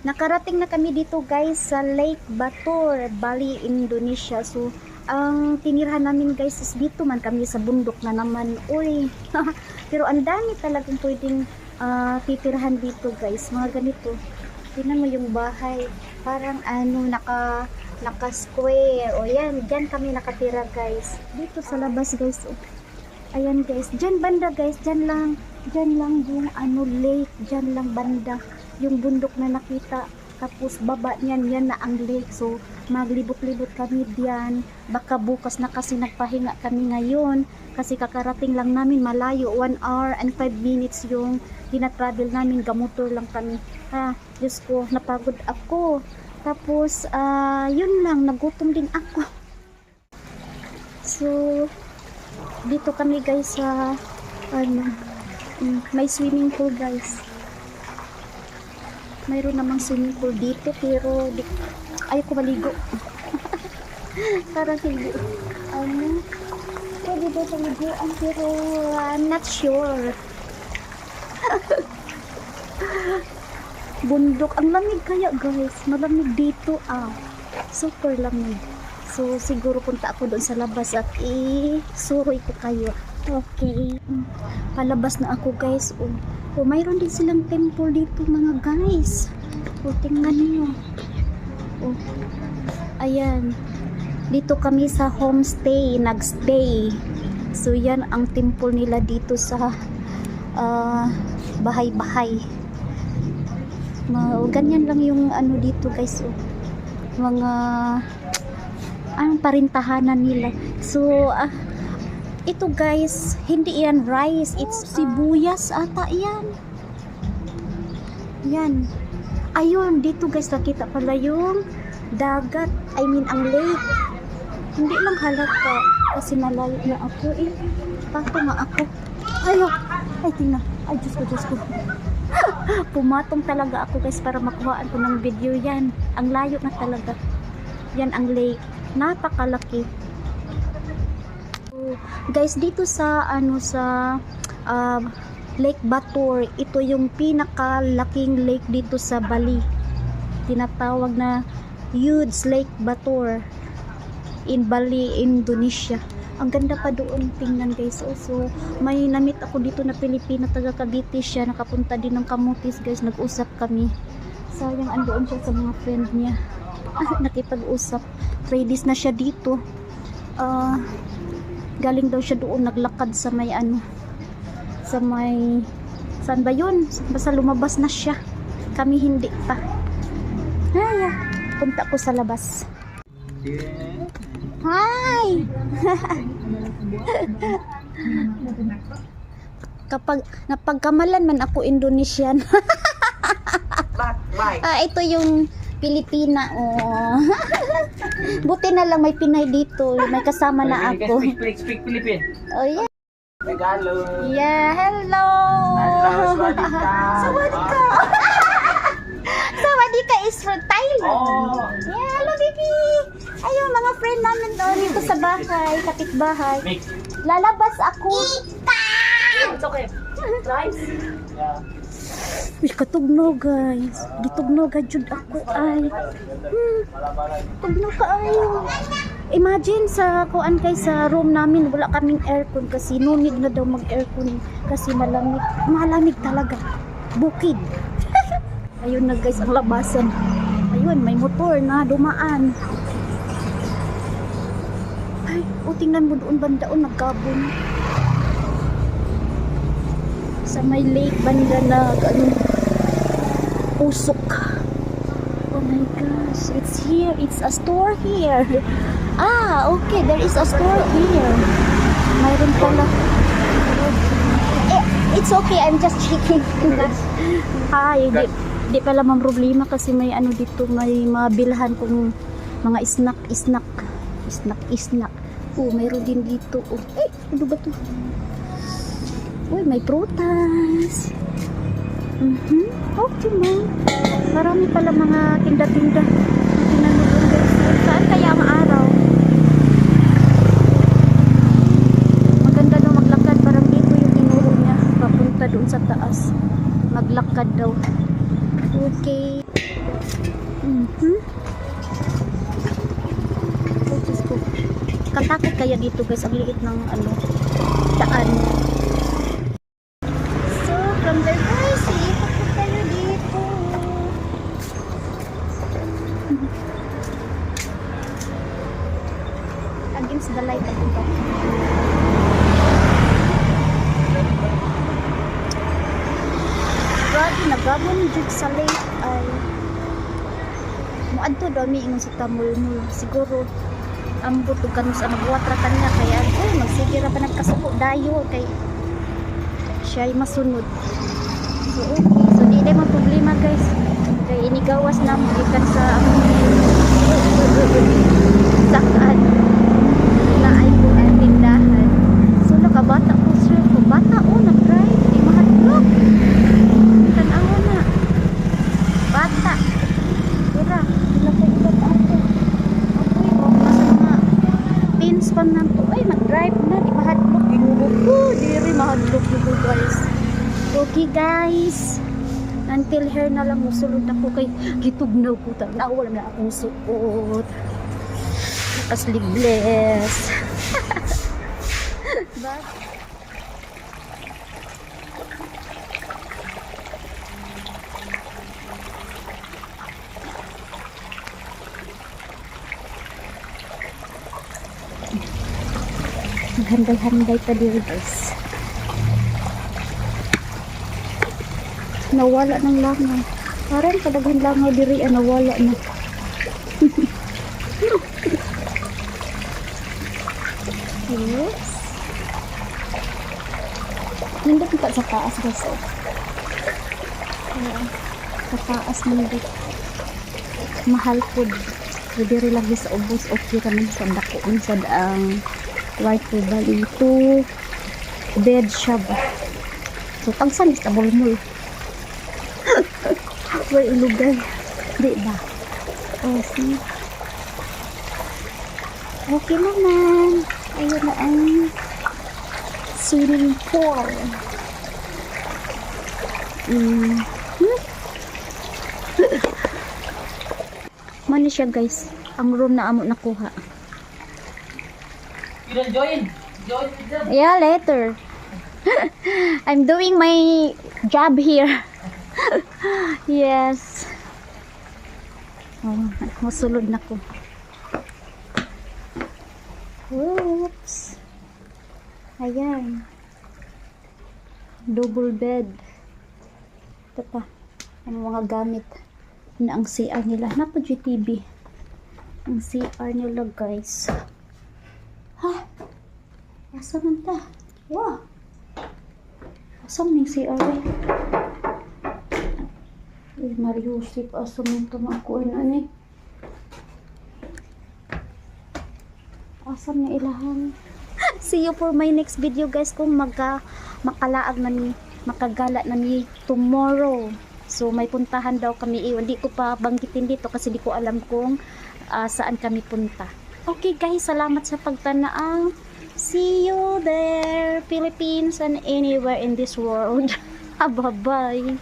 Nakarating na kami dito guys sa Lake Batur, Bali, Indonesia. So, ang tinirahan namin guys is dito man kami sa bundok na naman. Uy, pero ang dami talagang pwedeng titirahan dito guys. Mga ganito. Tingnan mo yung bahay. Parang ano, naka square. O yan, dyan kami nakatira guys. Dito sa labas guys. Ayan guys, dyan banda guys. Dyan lang yung ano lake. Dyan lang banda. Yung bundok na nakita. Tapos baba niyan, yan na ang lake. So, maglibot-libot kami diyan. Baka bukas na kasi nagpahinga kami ngayon. Kasi kakarating lang namin malayo. 1 hour and 5 minutes yung tinatravel namin. Gamotor lang kami. Diyos ko, napagod ako. Tapos, yun lang, nagutom din ako. So, dito kami guys sa, may swimming pool guys. Mayroon namang swimming pool dito, pero ayoko maligo. Parang hindi. Pwede ba paliguan, pero I'm not sure. Bundok, ang lamig kaya guys, malamig dito super lamig. So siguro punta ako doon sa labas at suroy ko kayo. Okay, palabas na ako guys. Mayroon din silang temple dito mga guys. Tingnan niyo. Ayan, dito kami sa homestay, nagstay. So yan ang temple nila dito sa bahay-bahay. Ganyan lang yung ano dito guys. Mga anong parintahanan nila. So ito guys, hindi yan rice, it's sibuyas ata yan. Yan. Ayun, dito guys nakita pala yung dagat, I mean ang lake. Hindi lang halata kasi malayo na ako Pato nga ako. Ay tingnan. Ay Diyos ko. Pumatong talaga ako guys para makuhaan ko ng video yan. Ang layo na talaga. Yan ang lake. Napakalaki. Guys, dito sa Lake Batur, ito yung pinakalaking lake dito sa Bali. Tinatawag na huge Lake Batur in Bali, Indonesia. Ang ganda pa doon, tingnan guys. Also, may namit ako dito na Pilipina, taga Cavite siya, nakapunta din ng Camotes guys, nag-usap kami. Sayang andoon siya sa mga friend niya. Nakipag-usap. 3 days na siya dito. Galing daw siya doon, naglakad sa may saan ba yun? Basta lumabas na siya. Kami hindi pa. Punta ko sa labas. Hi! Kapag napagkamalan man ako Indonesian. Ito yung Pilipina. Buti na lang may Pinay dito. May kasama na ako. Speak Philippine. Oh yeah. Tagalog. Yeah, hello. Sawadika. Sawadika is from Thailand. Yeah, hello baby. Ayun, mga friend namin doon dito sa bahay, kapitbahay. Lalabas ako. It's okay. Rice? Yeah. Uy, katugno guys. Gitugno jud ako ay. Tugno kaayo. Imagine sa kuan kay sa room namin wala kaming aircon kasi no need na daw mag-aircon kasi malamig talaga. Bukid. Ayun na guys ang labasan. Ayun, may motor na dumaan. Ay, tingnan mo doon bandaon nagkabon. Sa may lake banda na usok. Oh my gosh, it's here, it's a store here. Okay, there is a store here. Mayroon pala. It's okay, I'm just checking. Hi, di pala mang problema kasi may dito, may mabilhan kong mga snack. Mayroon din dito. Ano ba to? Uy, may prutas. Okay man. Marami pala mga tinda-tinda. Saan kaya ang araw? Maganda daw maglakad. Parang dito yung tinuro niya. Papunta doon sa taas. Maglakad daw. Okay. Mhm. Oh, Diyos ko. Katakot kaya dito guys, ang liit ng ano, daan. So, from there guys, iikot po tayo dito. Against the light ako ba? Grabe, nagabon dito sa lake ay muadto daw mi ingon sa tamulmul. Siguro ambot ug kanus ang nagwatra kanya kaya magsige ra pa nagkasuko dayo kay siya ay masunod. So, okay. So di na man problema guys. Kay inigawas na mo gikan sa sakan na ay ko ang tindahan. So nakabata ko sir ko bata nag-drive di mahadlok. Tanawa na. Bata. Dira, sila ko ibang ako. Ako'y masa mga pins pa na to. Ay, mag-drive na. Di mahadlok. Ginulog ko. Diri, mahadlok dito guys. Okay guys. Until here na lang musulod ako kay gitugnaw ko. Nawala na akong suot. Nakaslibless. But, handay-handay pa dito guys. Nawala ng langaw. Parang kadaghan langaw diri nawala na. Yes. Nindot pa sa taas guys. Sa taas nindot. Mahal food. Diri lagi sa ubos okay raman sa dako unsad ang White Valley to bed shop. So tagsan is tabulmul. Wala ilugay. Di ba? Oh, see? Okay naman. Ayun na ang swimming pool. Mani siya guys. Ang room na amo nakuha. You don't join? Join with them. Yeah, later. I'm doing my job here. Yes. Oh, masulod na ko. Oops. Ayan. Double bed. Ito pa. Ang mga gamit na ang CR nila. Napa GTV. Ang CR nila guys. Ha? Asa man ta? Wow. Asa man yung CR eh? Mariusip, asa man ito makuha na ni? Asa na ilahan? See you for my next video guys kung makalaag na ni, makagala na ni tomorrow. So may puntahan daw kami. Hindi ko pa banggitin dito kasi di ko alam kung saan kami punta. Okay guys, salamat sa pagtanaang. See you there, Philippines and anywhere in this world. Bye-bye.